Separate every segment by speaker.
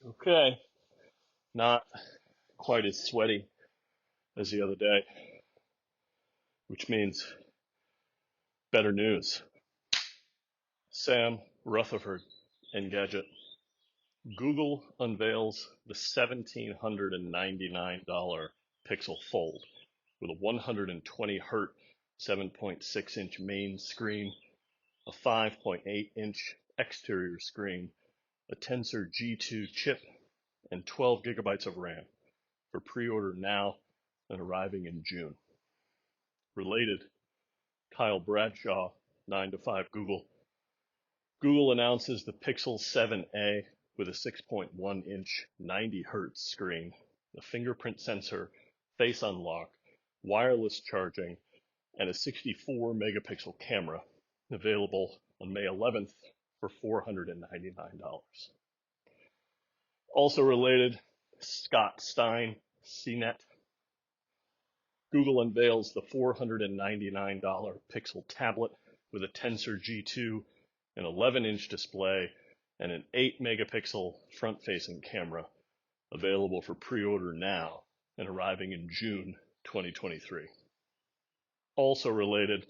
Speaker 1: Okay, not quite as sweaty as the other day, which means better news. Sam Rutherford, Engadget. Google unveils the $1,799 Pixel Fold with a 120 Hz 7.6-inch main screen, a 5.8-inch exterior screen, a Tensor G2 chip, and 12 gigabytes of RAM for pre-order now and arriving in June. Related, Kyle Bradshaw, 9 to 5 Google. Google announces the Pixel 7a with a 6.1-inch 90 Hz screen, a fingerprint sensor, face unlock, wireless charging, and a 64 megapixel camera, available on May 11th for $499. Also related, Scott Stein, CNET. Google unveils the $499 Pixel tablet with a Tensor G2, an 11-inch display, and an 8 megapixel front-facing camera, available for pre-order now and arriving in June 2023. Also related,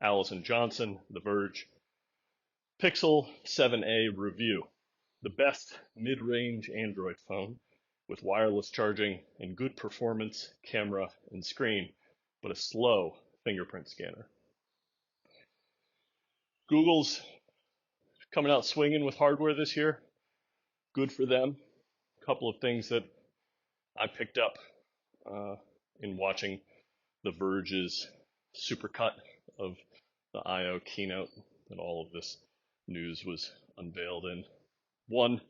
Speaker 1: Allison Johnson, The Verge. Pixel 7a review, the best mid-range Android phone with wireless charging and good performance, camera, and screen, but a slow fingerprint scanner. Google's coming out swinging with hardware this year. Good for them. A couple of things that I picked up in watching The Verge's supercut of the I/O keynote that all of this news was unveiled in. One,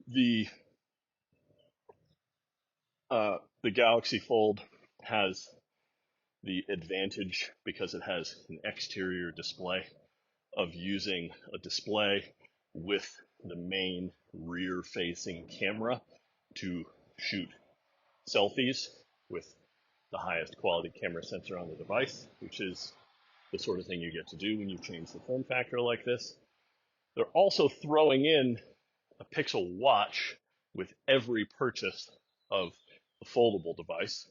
Speaker 1: the Galaxy Fold has the advantage, because it has an exterior display, of using a display with the main rear-facing camera to shoot selfies with the highest quality camera sensor on the device, which is the sort of thing you get to do when you change the form factor like this. They're also throwing in a Pixel Watch with every purchase of a foldable device.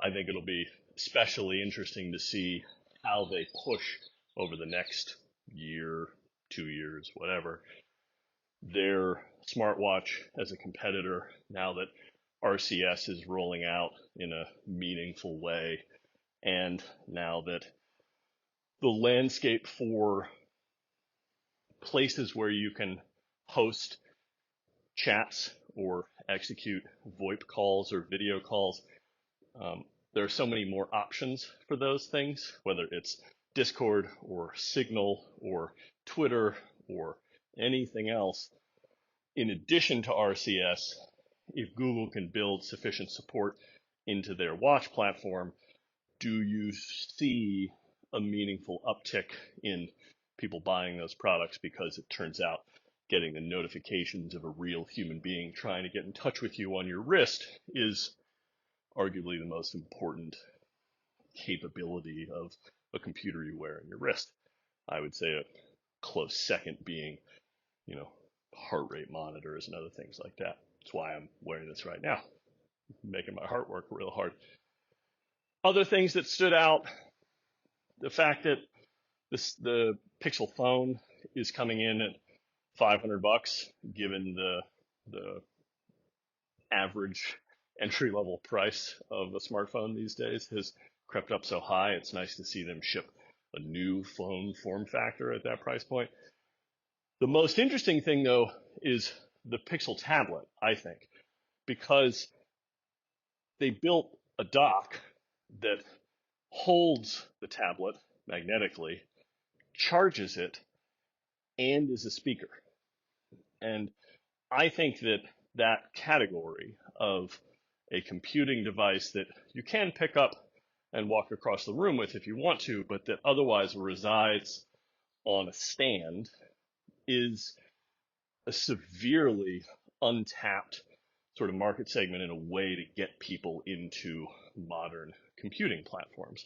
Speaker 1: I think it'll be especially interesting to see how they push over the next year, 2 years, whatever, their smartwatch as a competitor now that RCS is rolling out in a meaningful way, and now that the landscape for places where you can host chats or execute VoIP calls or video calls, there are so many more options for those things, whether it's Discord or Signal or Twitter or anything else. In addition to RCS, if Google can build sufficient support into their watch platform, do you see a meaningful uptick in people buying those products, because it turns out getting the notifications of a real human being trying to get in touch with you on your wrist is arguably the most important capability of a computer you wear on your wrist. I would say a close second being, heart rate monitors and other things like that. That's why I'm wearing this right now, making my heart work real hard. Other things that stood out, the fact that the Pixel phone is coming in at $500, given the average entry-level price of a smartphone these days has crept up so high. It's nice to see them ship a new phone form factor at that price point. The most interesting thing, though, is the Pixel tablet, I think, because they built a dock that holds the tablet magnetically, charges it, and is a speaker. And I think that that category of a computing device that you can pick up and walk across the room with if you want to, but that otherwise resides on a stand, is a severely untapped sort of market segment in a way to get people into modern computing platforms,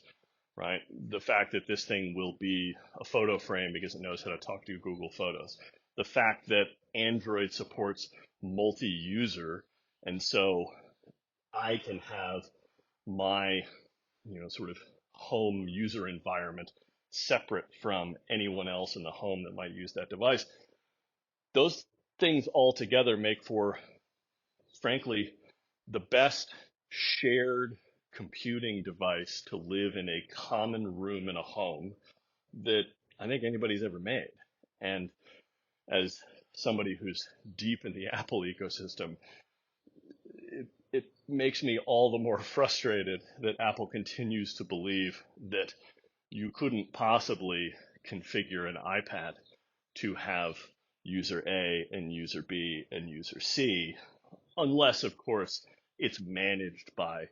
Speaker 1: right? The fact that this thing will be a photo frame because it knows how to talk to Google Photos. the fact that Android supports multi-user, and so I can have my, sort of home user environment separate from anyone else in the home that might use that device. Those things all together make for, frankly, the best shared computing device to live in a common room in a home that I think anybody's ever made. And as somebody who's deep in the Apple ecosystem, it makes me all the more frustrated that Apple continues to believe that you couldn't possibly configure an iPad to have user A and user B and user C, unless, of course, it's managed by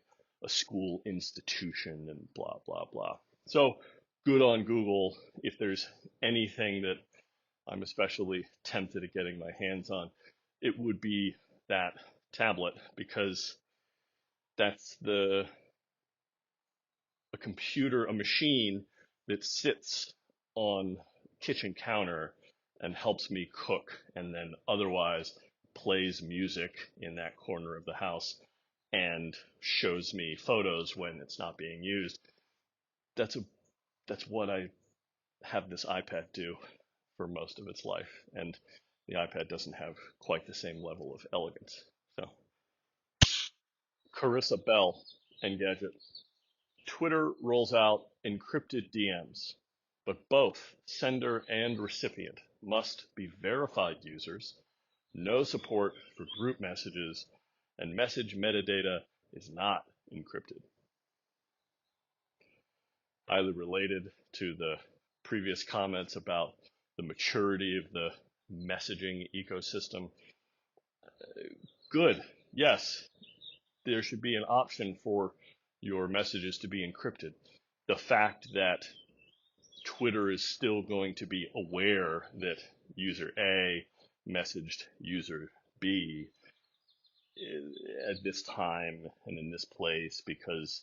Speaker 1: a school institution and blah, blah, blah. So good on Google. If there's anything that I'm especially tempted at getting my hands on, it would be that tablet, because that's a computer, a machine that sits on kitchen counter and helps me cook, and then otherwise plays music in that corner of the house and shows me photos when it's not being used. That's what I have this iPad do for most of its life, and the iPad doesn't have quite the same level of elegance. So, Carissa Bell, Engadget. Twitter rolls out encrypted DMs, but both sender and recipient must be verified users, no support for group messages, and message metadata is not encrypted. Highly related to the previous comments about the maturity of the messaging ecosystem. Good. Yes, there should be an option for your messages to be encrypted. The fact that Twitter is still going to be aware that user A messaged user B at this time and in this place, because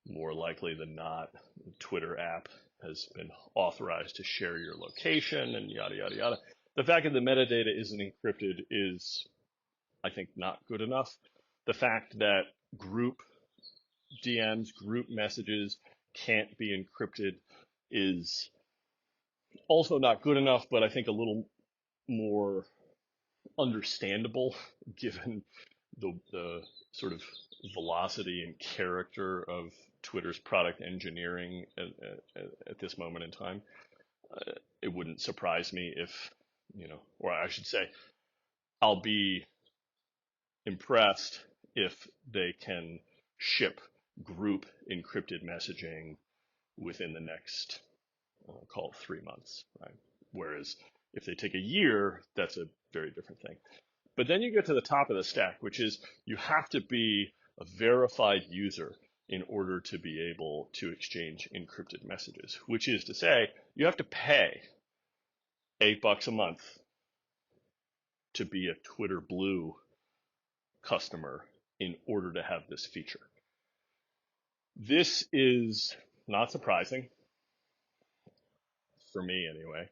Speaker 1: more likely than not, the Twitter app has been authorized to share your location and yada, yada, yada. The fact that the metadata isn't encrypted is, I think, not good enough. The fact that group DMs, group messages can't be encrypted is also not good enough, but I think a little more understandable given the sort of velocity and character of Twitter's product engineering at this moment in time. It wouldn't surprise me if, or I should say, I'll be impressed if they can ship group encrypted messaging within the next, call it 3 months, right? Whereas if they take a year, that's a very different thing. But then you get to the top of the stack, which is you have to be a verified user in order to be able to exchange encrypted messages, which is to say you have to pay $8 a month to be a Twitter Blue customer in order to have this feature. This is not surprising, for me anyway,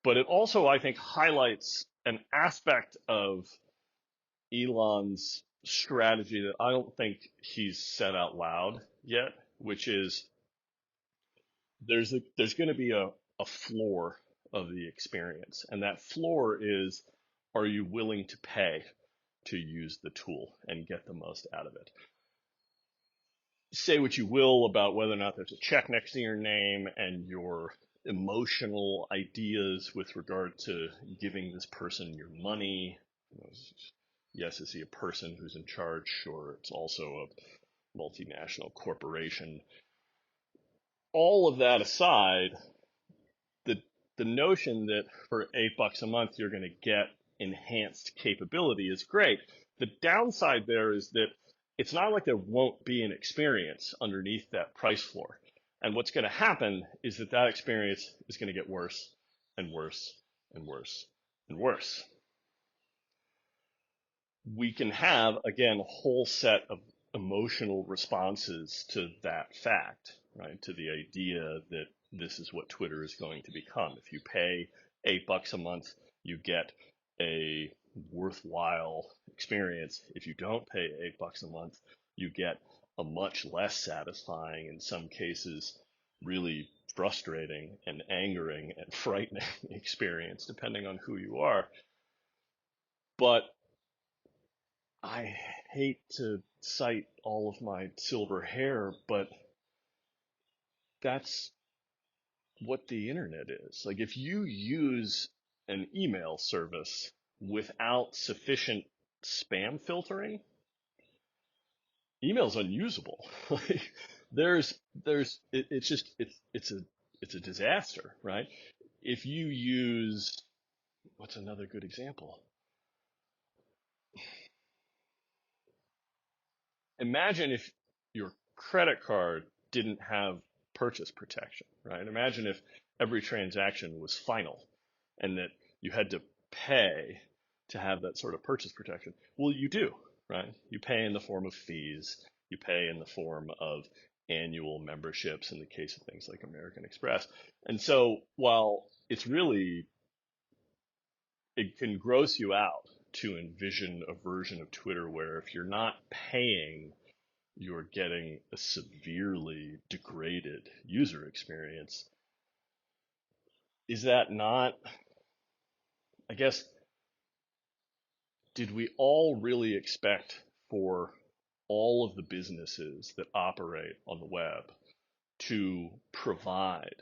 Speaker 1: but it also, I think, highlights an aspect of Elon's strategy that I don't think he's said out loud yet, which is there's going to be a floor of the experience, and that floor is, are you willing to pay to use the tool and get the most out of it? Say what you will about whether or not there's a check next to your name and your emotional ideas with regard to giving this person your money. Yes, is he a person who's in charge? Sure, it's also a multinational corporation. All of that aside, the notion that for $8 a month you're going to get enhanced capability is great. The downside there is that it's not like there won't be an experience underneath that price floor. And what's going to happen is that experience is going to get worse and worse and worse and worse. We can have, again, a whole set of emotional responses to that fact, right? To the idea that this is what Twitter is going to become. If you pay $8 a month, you get a worthwhile experience. If you don't pay $8 a month, you get a much less satisfying, in some cases, really frustrating and angering and frightening experience, depending on who you are. But I hate to cite all of my silver hair, but that's what the internet is. Like, if you use an email service without sufficient spam filtering, email's unusable. Like, it's a disaster, right? If you use, what's another good example? Imagine if your credit card didn't have purchase protection, right? Imagine if every transaction was final and that you had to pay to have that sort of purchase protection. Well, you do, right? You pay in the form of fees, you pay in the form of annual memberships in the case of things like American Express. And so while it can gross you out to envision a version of Twitter where if you're not paying, you're getting a severely degraded user experience. Is that not, I guess, did we all really expect for all of the businesses that operate on the web to provide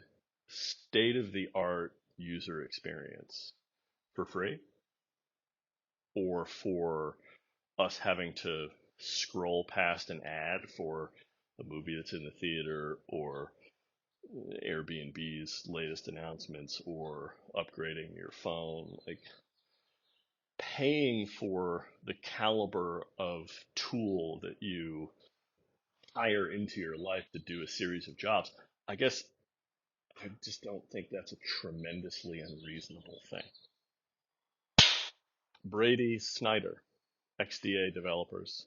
Speaker 1: state-of-the-art user experience for free, or for us having to scroll past an ad for a movie that's in the theater, or Airbnb's latest announcements, or upgrading your phone? Like, paying for the caliber of tool that you hire into your life to do a series of jobs, I guess I just don't think that's a tremendously unreasonable thing. Brady Snyder, XDA developers.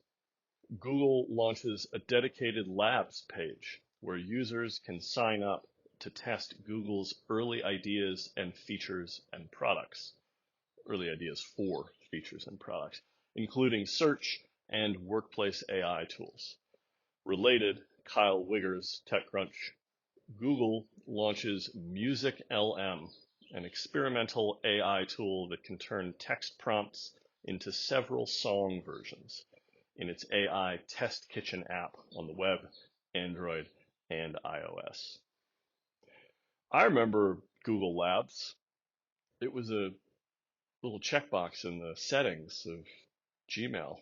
Speaker 1: Google launches a dedicated labs page where users can sign up to test Google's early ideas and features and products. Early ideas for features and products, including search and workplace AI tools. Related, Kyle Wiggers, TechCrunch. Google launches Music LM, an experimental AI tool that can turn text prompts into several song versions, in its AI Test Kitchen app on the web, Android, and iOS. I remember Google Labs. It was a little checkbox in the settings of Gmail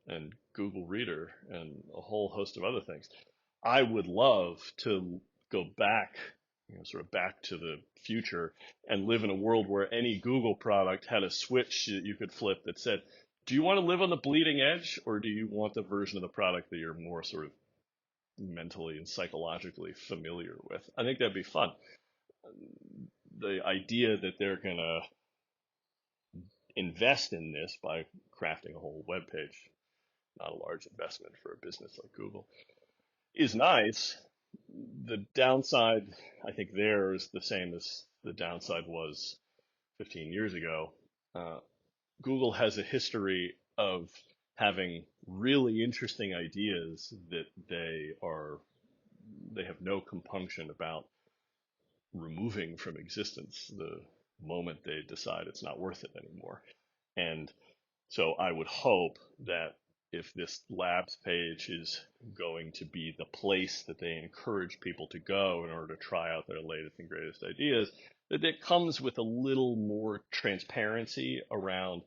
Speaker 1: and Google Reader and a whole host of other things. I would love to go back, sort of back to the future, and live in a world where any Google product had a switch that you could flip that said, do you want to live on the bleeding edge, or do you want the version of the product that you're more sort of mentally and psychologically familiar with? I think that'd be fun. The idea that they're going to invest in this by crafting a whole web page, not a large investment for a business like Google, is nice. The downside, I think, there is the same as the downside was 15 years ago. Google has a history of having really interesting ideas that they have no compunction about removing from existence the moment they decide it's not worth it anymore. And so I would hope that if this labs page is going to be the place that they encourage people to go in order to try out their latest and greatest ideas, that it comes with a little more transparency around,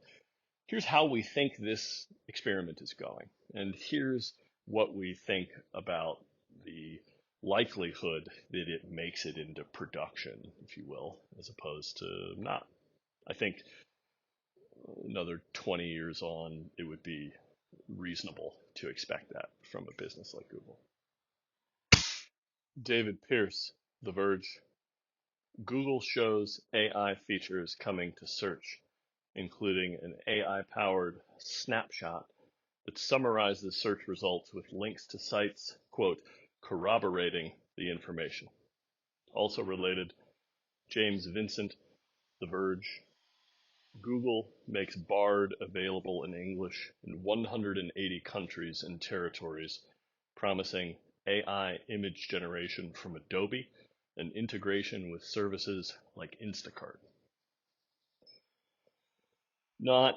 Speaker 1: here's how we think this experiment is going, and here's what we think about the likelihood that it makes it into production, if you will, as opposed to not. I think another 20 years on, it would be reasonable to expect that from a business like Google. David Pierce, The Verge. Google shows AI features coming to search, including an AI-powered snapshot that summarizes search results with links to sites, quote, corroborating the information. Also related, James Vincent, The Verge. Google makes Bard available in English in 180 countries and territories, promising AI image generation from Adobe and integration with services like Instacart. Not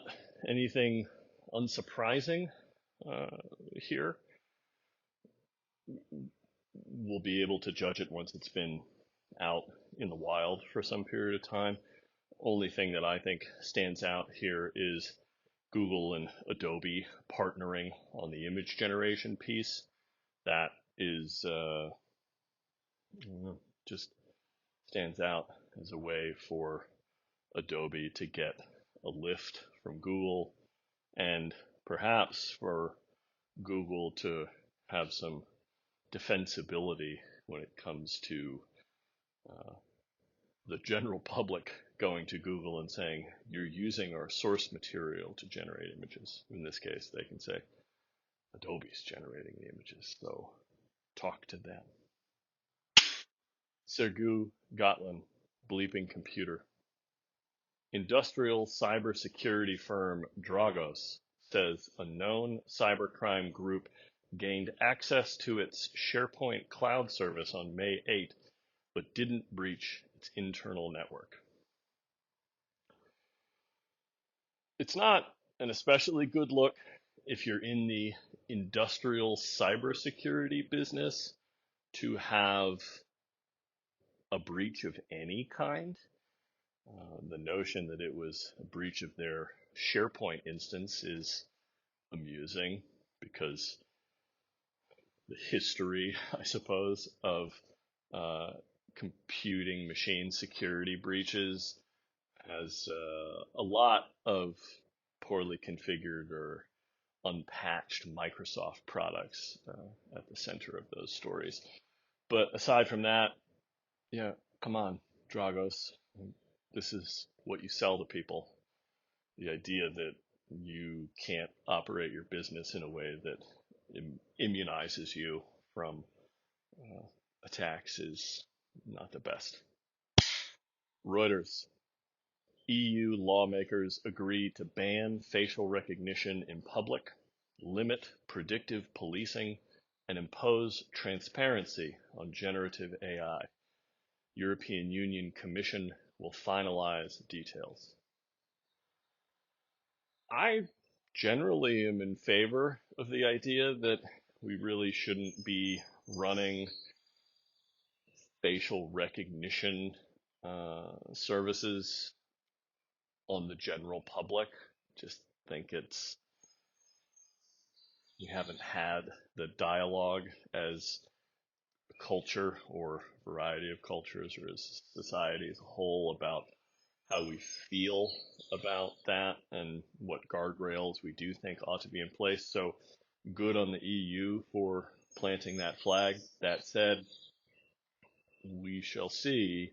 Speaker 1: anything unsurprising here. We'll be able to judge it once it's been out in the wild for some period of time. Only thing that I think stands out here is Google and Adobe partnering on the image generation piece. That is just stands out as a way for Adobe to get a lift from Google, and perhaps for Google to have some defensibility when it comes to the general public going to Google and saying, you're using our source material to generate images. In this case, they can say, Adobe's generating the images, so talk to them. Sergey Gotlin, Bleeping Computer. Industrial cybersecurity firm Dragos says a known cybercrime group gained access to its Sharepoint cloud service on May 8, but didn't breach its internal network. It's not an especially good look if you're in the industrial cybersecurity business to have a breach of any kind. The notion that it was a breach of their SharePoint instance is amusing because the history, I suppose, of computing machine security breaches has a lot of poorly configured or unpatched Microsoft products at the center of those stories. But aside from that, yeah, come on, Dragos. This is what you sell to people. The idea that you can't operate your business in a way that immunizes you from attacks is not the best. Reuters. EU lawmakers agree to ban facial recognition in public, limit predictive policing, and impose transparency on generative AI. European Union Commission will finalize details. I generally am in favor of the idea that we really shouldn't be running facial recognition services on the general public. Just think we haven't had the dialogue as a culture or variety of cultures or as society as a whole about how we feel about that and what guardrails we do think ought to be in place. So good on the EU for planting that flag. That said, we shall see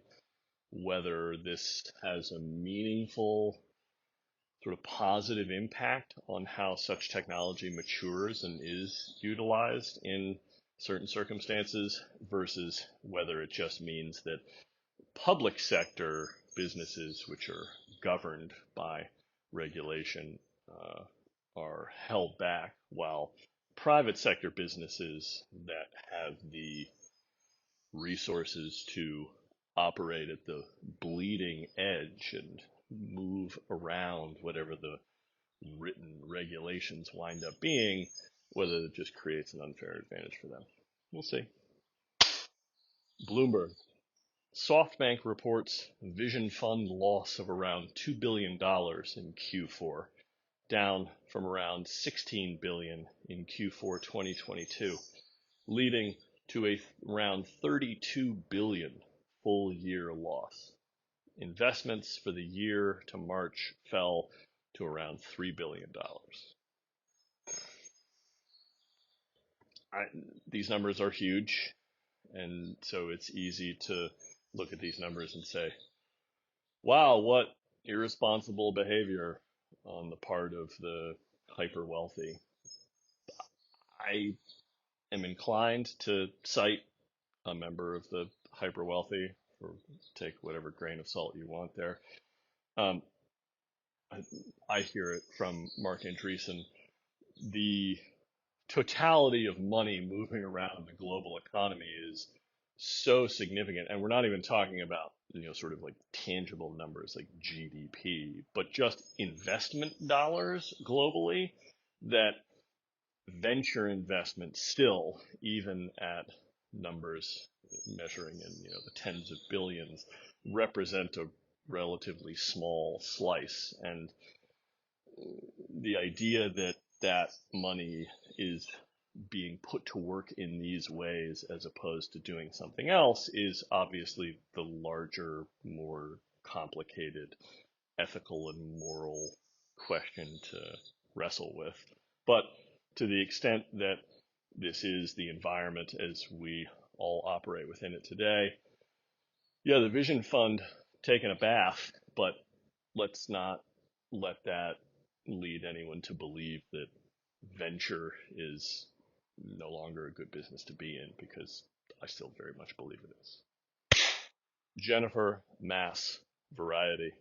Speaker 1: whether this has a meaningful sort of positive impact on how such technology matures and is utilized in certain circumstances versus whether it just means that public sector businesses, which are governed by regulation, are held back, while private sector businesses that have the resources to operate at the bleeding edge and move around whatever the written regulations wind up being, whether it just creates an unfair advantage for them. We'll see. Bloomberg. Softbank reports Vision Fund loss of around $2 billion in Q4, down from around $16 billion in Q4 2022, leading to around $32 billion full year loss. Investments for the year to March fell to around $3 billion. These numbers are huge, and so it's easy to look at these numbers and say, wow, what irresponsible behavior on the part of the hyper wealthy. I am inclined to cite a member of the hyper wealthy, or take whatever grain of salt you want there. I hear it from Mark Andreessen, the totality of money moving around the global economy is so significant, and we're not even talking about sort of like tangible numbers like GDP, but just investment dollars globally, that venture investment still, even at numbers measuring in the tens of billions, represent a relatively small slice. And the idea that that money is being put to work in these ways as opposed to doing something else is obviously the larger, more complicated ethical and moral question to wrestle with. But to the extent that this is the environment as we all operate within it today, yeah, the Vision Fund taking a bath, but let's not let that lead anyone to believe that venture is no longer a good business to be in, because I still very much believe it is. Jennifer Mass, Variety.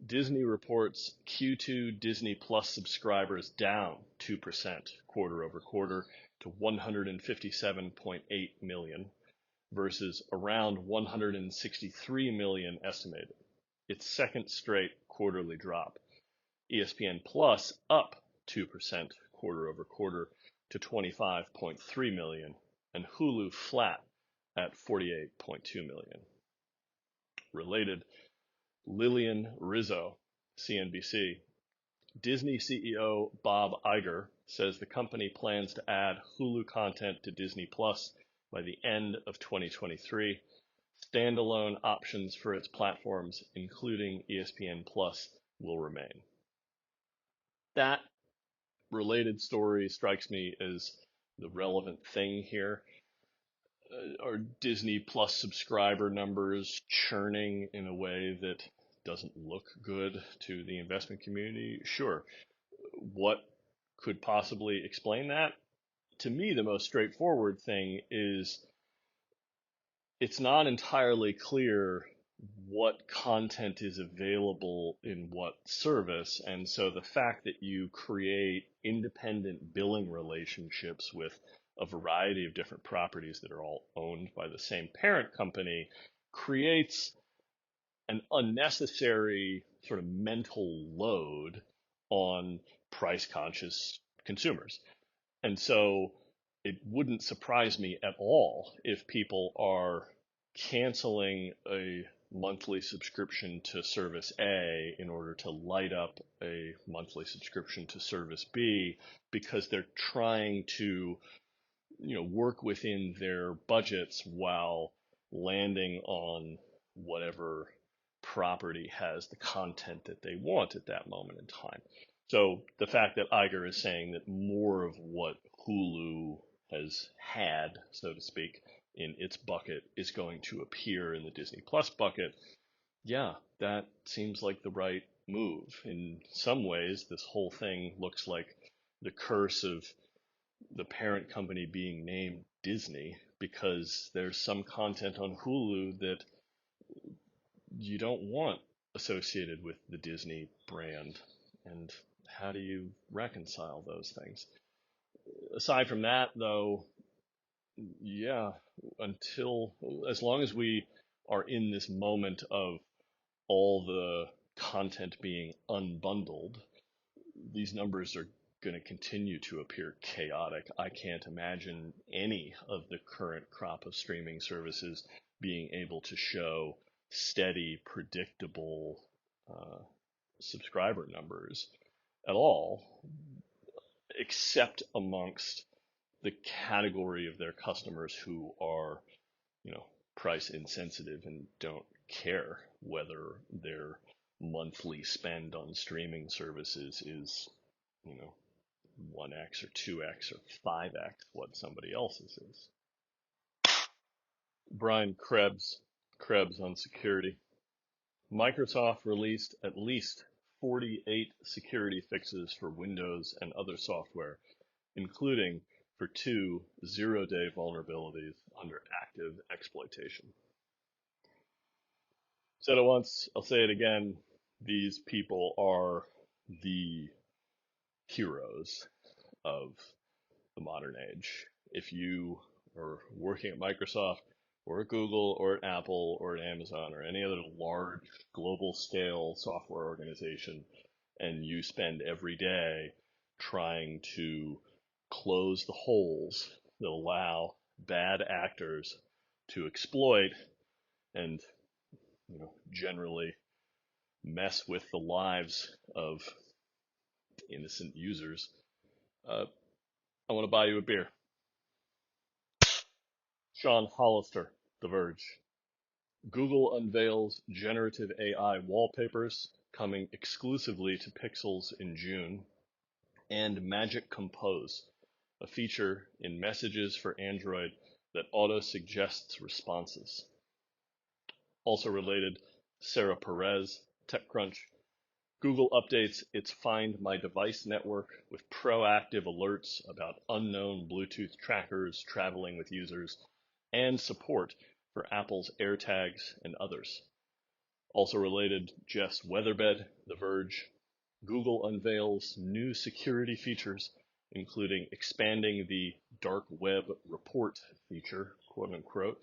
Speaker 1: Disney reports Q2 Disney Plus subscribers down 2% quarter over quarter to 157.8 million versus around 163 million estimated. Its second straight quarterly drop. ESPN Plus up 2% quarter over quarter to 25.3 million, and Hulu flat at 48.2 million. Related, Lillian Rizzo, CNBC. Disney CEO Bob Iger says the company plans to add Hulu content to Disney Plus by the end of 2023. Standalone options for its platforms, including ESPN Plus, will remain. That related story strikes me as the relevant thing here. Are Disney Plus subscriber numbers churning in a way that doesn't look good to the investment community? Sure. What could possibly explain that? To me, the most straightforward thing is it's not entirely clear what content is available in what service. And so the fact that you create independent billing relationships with a variety of different properties that are all owned by the same parent company creates an unnecessary sort of mental load on price conscious consumers. And so it wouldn't surprise me at all if people are canceling a monthly subscription to service A in order to light up a monthly subscription to service B, because they're trying to work within their budgets while landing on whatever property has the content that they want at that moment in time. So the fact that Iger is saying that more of what Hulu has had, so to speak, in its bucket is going to appear in the Disney Plus bucket, yeah, that seems like the right move. In some ways, this whole thing looks like the curse of the parent company being named Disney, because there's some content on Hulu that you don't want associated with the Disney brand. And how do you reconcile those things? Aside from that, though, yeah, as long as we are in this moment of all the content being unbundled, these numbers are going to continue to appear chaotic. I can't imagine any of the current crop of streaming services being able to show steady, predictable subscriber numbers at all, except amongst the category of their customers who are, price insensitive and don't care whether their monthly spend on streaming services is, 1x or 2x or 5x what somebody else's is. Brian Krebs on security. Microsoft released at least 48 security fixes for Windows and other software, including for 2 zero-day vulnerabilities under active exploitation. Said it once, I'll say it again. These people are the heroes of the modern age. If you are working at Microsoft or at Google or at Apple or at Amazon or any other large global scale software organization, and you spend every day trying to close the holes that allow bad actors to exploit and generally mess with the lives of innocent users, I want to buy you a beer. Sean Hollister, The Verge. Google unveils generative AI wallpapers coming exclusively to Pixels in June, and Magic Compose, a feature in Messages for Android that auto-suggests responses. Also related, Sarah Perez, TechCrunch. Google updates its Find My Device network with proactive alerts about unknown Bluetooth trackers traveling with users, and support for Apple's AirTags and others. Also related, Jess Weatherbed, The Verge. Google unveils new security features, including expanding the dark web report feature, quote unquote,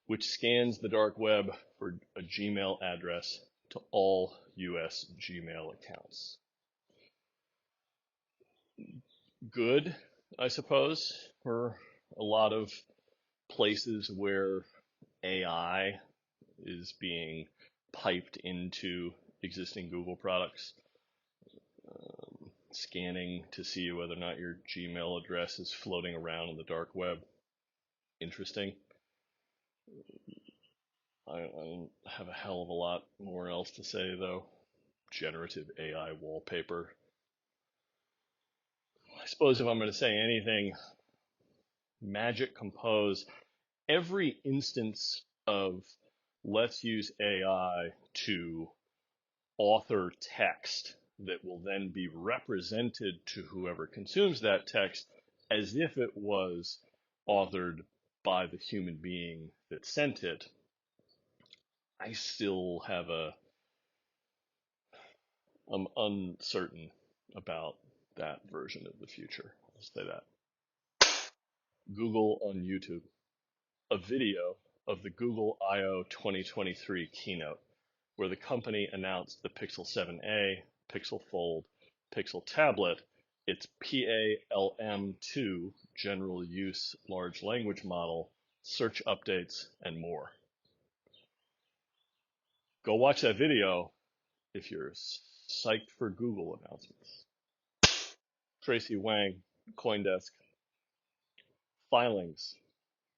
Speaker 1: which scans the dark web for a Gmail address to all US Gmail accounts. Good, I suppose, for a lot of places where AI is being piped into existing Google products, scanning to see whether or not your Gmail address is floating around on the dark web. Interesting. I don't have a hell of a lot more else to say, though. Generative AI wallpaper. I suppose if I'm going to say anything, Magic Compose, every instance of let's use AI to author text that will then be represented to whoever consumes that text as if it was authored by the human being that sent it. I still have I'm uncertain about that version of the future. I'll say that. Google on YouTube. A video of the Google I/O 2023 keynote, where the company announced the Pixel 7a, Pixel Fold, Pixel Tablet, its PALM2 general use large language model, search updates, and more. Go watch that video if you're psyched for Google announcements. Tracy Wang, CoinDesk. Filings.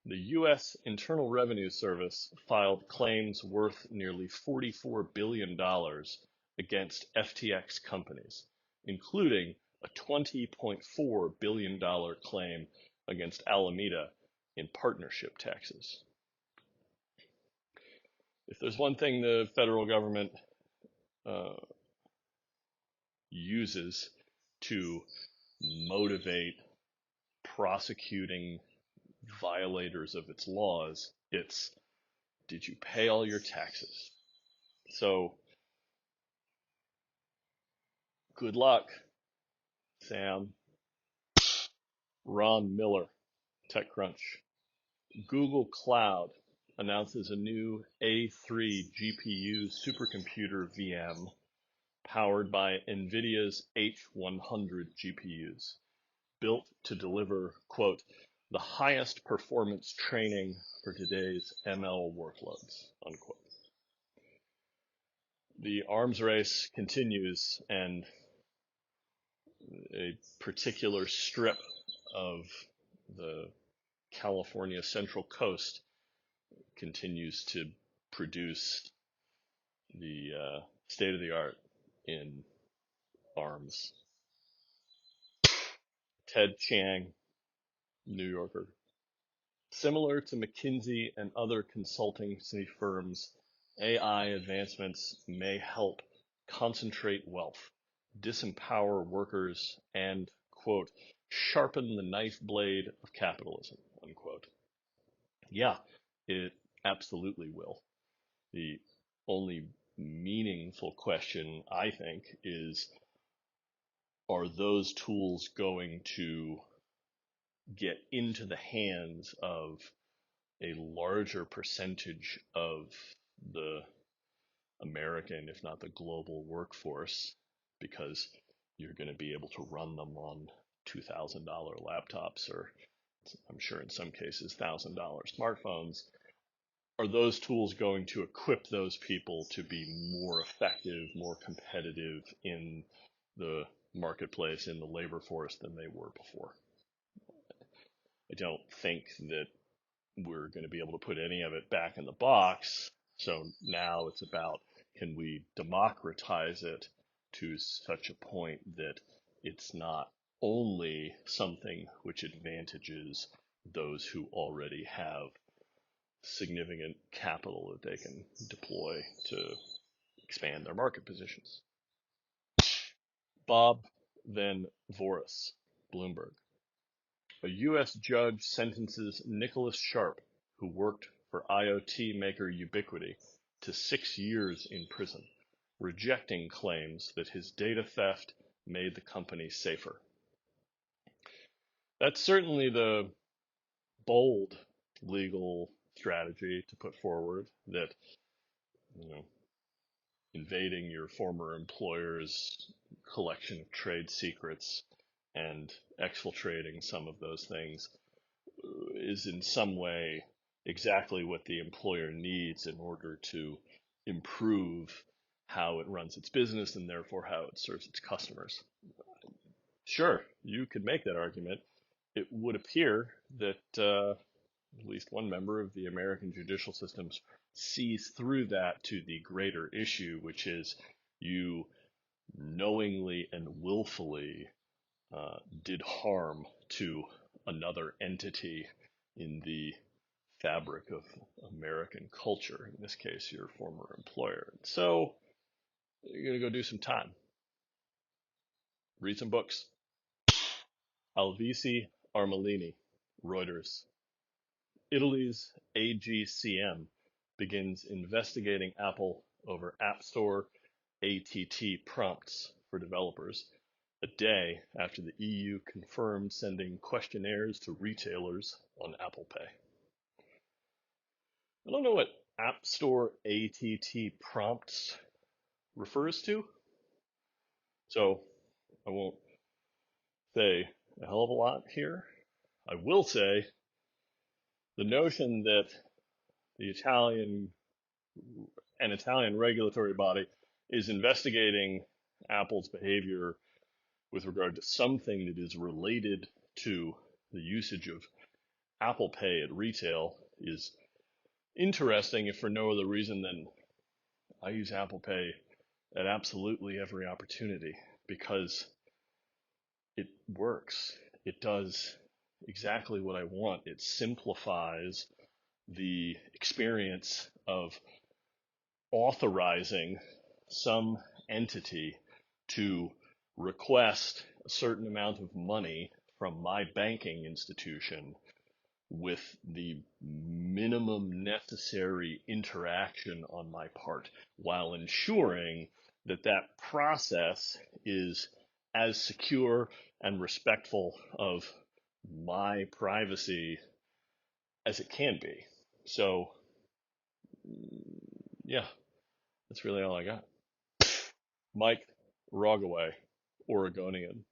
Speaker 1: The U.S. Internal Revenue Service filed claims worth nearly $44 billion against FTX companies, including a $20.4 billion claim against Alameda in partnership taxes. If there's one thing the federal government uses to motivate prosecuting violators of its laws, it's, did you pay all your taxes? So, good luck, Sam. Ron Miller, TechCrunch. Google Cloud announces a new A3 GPU supercomputer VM powered by NVIDIA's H100 GPUs, built to deliver, quote, the highest performance training for today's ML workloads, unquote. The arms race continues, and a particular strip of the California Central Coast continues to produce the state of the art in arms. Ted Chiang, New Yorker. Similar to McKinsey and other consultancy firms, AI advancements may help concentrate wealth, disempower workers, and, quote, sharpen the knife blade of capitalism, unquote. Yeah, it absolutely will. The only meaningful question, I think, is, are those tools going to get into the hands of a larger percentage of the American, if not the global workforce, because you're going to be able to run them on $2,000 laptops, or I'm sure in some cases $1,000 smartphones. Are those tools going to equip those people to be more effective, more competitive in the marketplace, in the labor force than they were before? I don't think that we're going to be able to put any of it back in the box. So now it's about, can we democratize it to such a point that it's not only something which advantages those who already have significant capital that they can deploy to expand their market positions. Bob Van Voris, Bloomberg. A U.S. judge sentences Nicholas Sharp, who worked for IoT maker Ubiquiti, to 6 years in prison, rejecting claims that his data theft made the company safer. That's certainly the bold legal strategy to put forward, that, invading your former employer's collection of trade secrets and exfiltrating some of those things is in some way exactly what the employer needs in order to improve how it runs its business and therefore how it serves its customers. Sure, you could make that argument. It would appear that at least one member of the American judicial system sees through that to the greater issue, which is you knowingly and willfully did harm to another entity in the fabric of American culture, in this case, your former employer. So you're going to go do some time. Read some books. Alvise Armelini, Reuters. Italy's AGCM begins investigating Apple over App Store ATT prompts for developers, a day after the EU confirmed sending questionnaires to retailers on Apple Pay. I don't know what App Store ATT prompts refers to, so I won't say a hell of a lot here. I will say the notion that an Italian regulatory body is investigating Apple's behavior with regard to something that is related to the usage of Apple Pay at retail is interesting, if for no other reason than I use Apple Pay at absolutely every opportunity because it works. It does exactly what I want. It simplifies the experience of authorizing some entity to request a certain amount of money from my banking institution with the minimum necessary interaction on my part, while ensuring that that process is as secure and respectful of my privacy as it can be. So, yeah, that's really all I got. Mike Rogaway, Oregonian.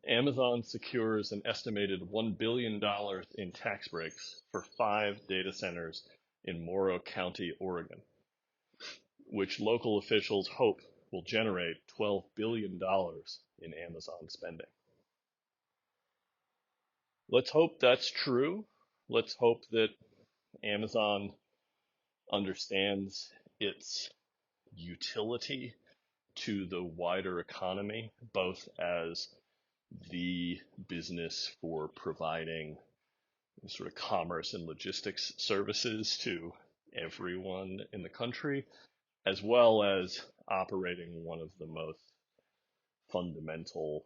Speaker 1: Amazon secures an estimated $1 billion in tax breaks for 5 data centers in Moar County, Oregon, which local officials hope will generate $12 billion in Amazon spending. Let's hope that's true. Let's hope that Amazon understands its utility to the wider economy, both as the business for providing sort of commerce and logistics services to everyone in the country, as well as operating one of the most fundamental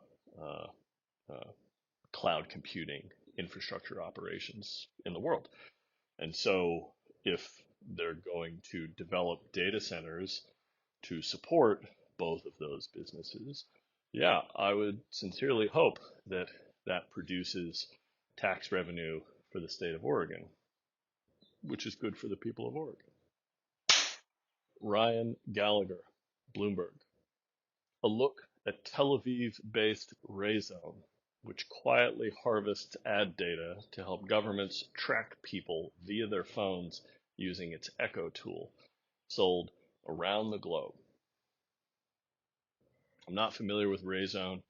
Speaker 1: cloud computing infrastructure operations in the world. And so if they're going to develop data centers to support both of those businesses, yeah, I would sincerely hope that that produces tax revenue for the state of Oregon, which is good for the people of Oregon. Ryan Gallagher, Bloomberg. A look at Tel Aviv-based Rayzone, which quietly harvests ad data to help governments track people via their phones using its Echo tool, sold around the globe. I'm not familiar with Rayzone.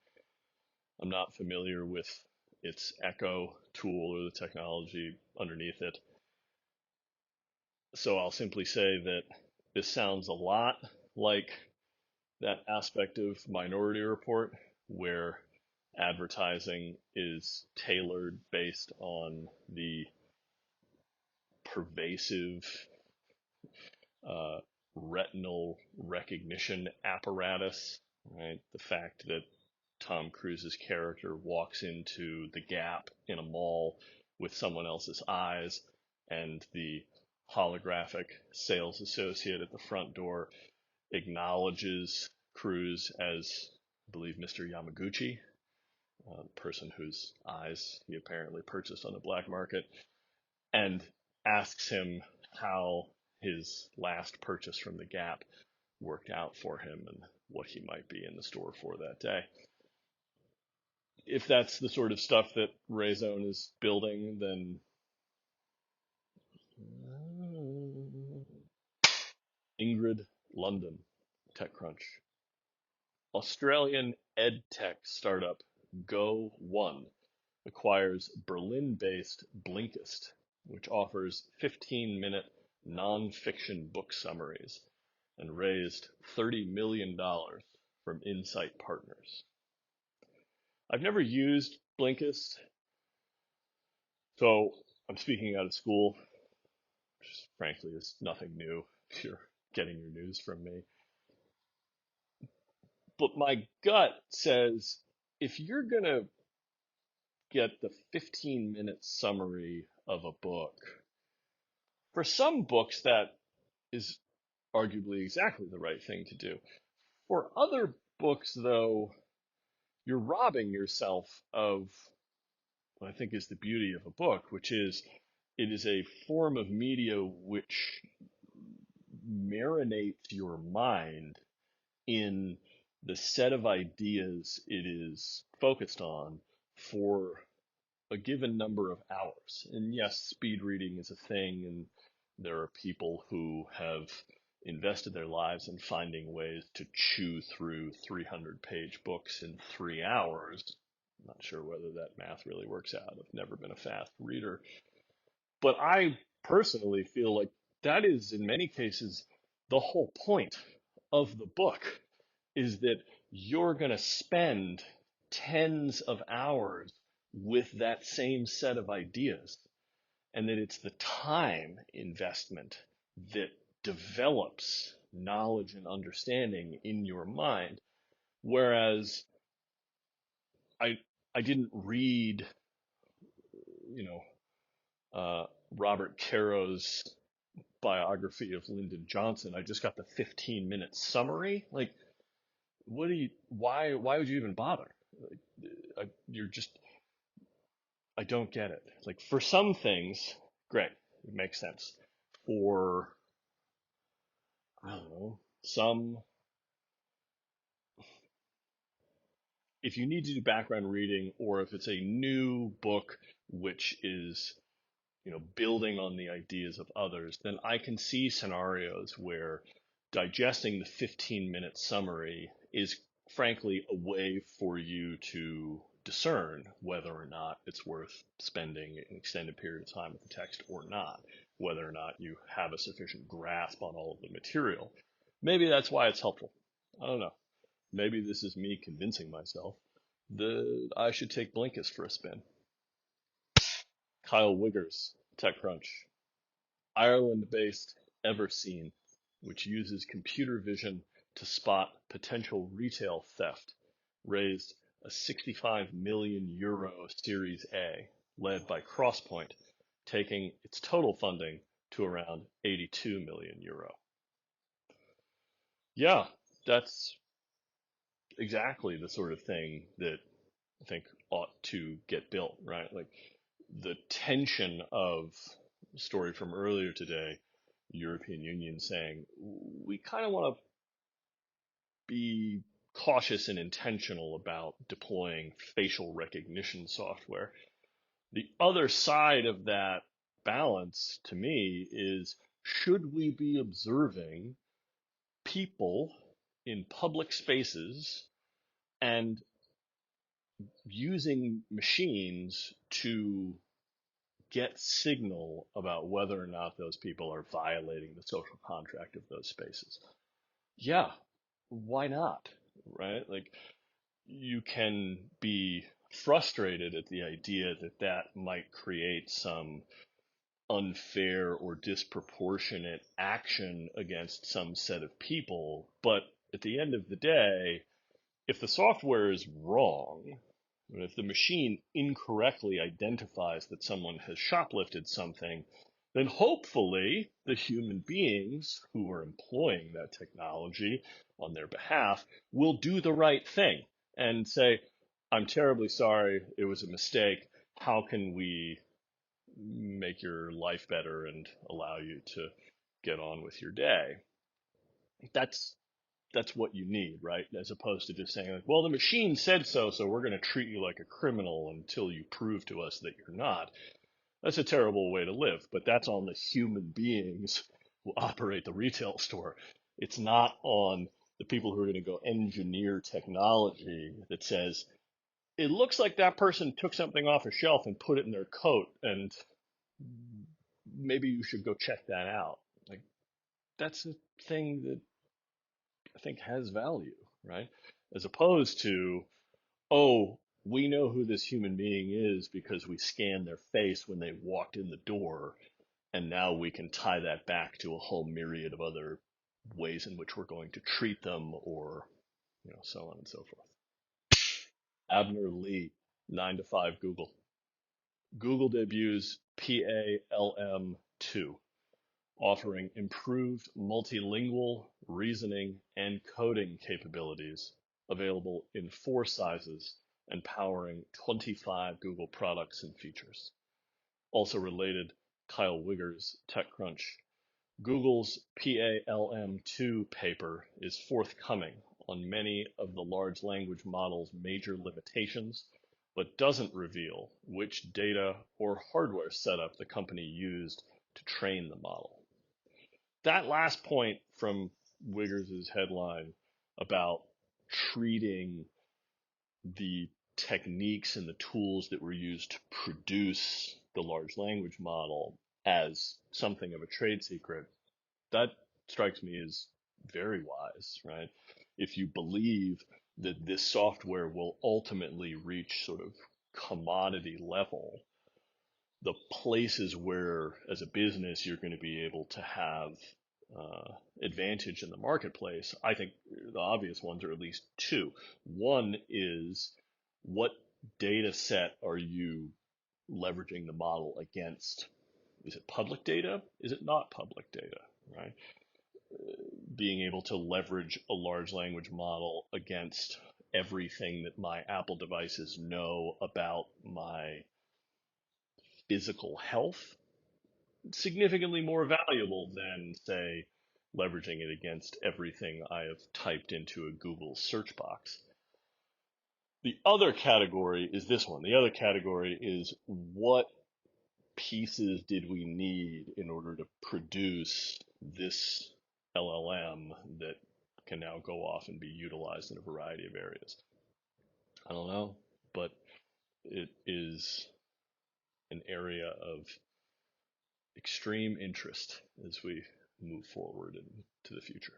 Speaker 1: I'm not familiar with its Echo tool or the technology underneath it. So I'll simply say that this sounds a lot like that aspect of Minority Report where advertising is tailored based on the pervasive uh, retinal recognition apparatus, right? The fact that Tom Cruise's character walks into the Gap in a mall with someone else's eyes, and the holographic sales associate at the front door acknowledges Cruise as, I believe, Mr. Yamaguchi, the person whose eyes he apparently purchased on the black market, and asks him how his last purchase from the Gap worked out for him and what he might be in the store for that day. If that's the sort of stuff that Rayzone is building, then Ingrid London, TechCrunch. Australian edtech startup Go1 acquires Berlin-based Blinkist, which offers 15-minute non-fiction book summaries, and raised $30 million from Insight Partners. I've never used Blinkist, so I'm speaking out of school, which frankly is nothing new if you're getting your news from me. But my gut says if you're going to get the 15-minute summary of a book, for some books that is arguably exactly the right thing to do. For other books, though, you're robbing yourself of what I think is the beauty of a book, which is it is a form of media which marinates your mind in the set of ideas it is focused on for a given number of hours. And yes, speed reading is a thing, and there are people who have invested their lives in finding ways to chew through 300-page books in 3 hours. I'm not sure whether that math really works out. I've never been a fast reader. But I personally feel like that is, in many cases, the whole point of the book, is that you're going to spend tens of hours with that same set of ideas, and that it's the time investment that develops knowledge and understanding in your mind. Whereas I I didn't read, you know, Robert Caro's biography of Lyndon Johnson. I just got the 15-minute summary. Like, why would you even bother? Like, I don't get it. Like, for some things, great, it makes sense. For, I don't know, if you need to do background reading, or if it's a new book which is, building on the ideas of others, then I can see scenarios where digesting the 15-minute summary is frankly a way for you to discern whether or not it's worth spending an extended period of time with the text or not, whether or not you have a sufficient grasp on all of the material. Maybe that's why it's helpful. I don't know. Maybe this is me convincing myself that I should take Blinkist for a spin. Kyle Wiggers, TechCrunch. Ireland-based Everseen, which uses computer vision to spot potential retail theft, raised a €65 million Series A, led by Crosspoint, taking its total funding to around €82 million. Yeah, that's exactly the sort of thing that I think ought to get built, right? Like the tension of the story from earlier today, European Union saying we kind of want to be cautious and intentional about deploying facial recognition software. The other side of that balance to me is, should we be observing people in public spaces and using machines to get signal about whether or not those people are violating the social contract of those spaces? Yeah, why not? Right? Like, you can be frustrated at the idea that that might create some unfair or disproportionate action against some set of people. But at the end of the day, if the software is wrong, if the machine incorrectly identifies that someone has shoplifted something, then hopefully the human beings who are employing that technology on their behalf will do the right thing and say, I'm terribly sorry, it was a mistake. How can we make your life better and allow you to get on with your day? That's that's what you need, right? As opposed to just saying like, well, the machine said so, so we're going to treat you like a criminal until you prove to us that you're not. That's a terrible way to live, but that's on the human beings who operate the retail store. It's not on the people who are going to go engineer technology that says, it looks like that person took something off a shelf and put it in their coat, and maybe you should go check that out. Like, that's a thing that I think has value, right? As opposed to, oh, we know who this human being is because we scanned their face when they walked in the door, and now we can tie that back to a whole myriad of other ways in which we're going to treat them, or so on and so forth. Abner Lee, 9 to 5 Google. Google debuts PALM2, offering improved multilingual reasoning and coding capabilities, available in 4 sizes and powering 25 Google products and features. Also related, Kyle Wiggers, TechCrunch. Google's PALM2 paper is forthcoming on many of the large language model's major limitations, but doesn't reveal which data or hardware setup the company used to train the model. That last point from Wiggers' headline about treating the techniques and the tools that were used to produce the large language model as something of a trade secret, that strikes me as very wise, right? If you believe that this software will ultimately reach sort of commodity level, the places where, as a business, you're going to be able to have advantage in the marketplace, I think the obvious ones are at least two. One is, what data set are you leveraging the model against? Is it public data? Is it not public data, right? Being able to leverage a large language model against everything that my Apple devices know about my physical health, significantly more valuable than, say, leveraging it against everything I have typed into a Google search box. The other category is this one. The other category is, what pieces did we need in order to produce this LLM that can now go off and be utilized in a variety of areas? I don't know, but it is an area of extreme interest as we move forward into the future.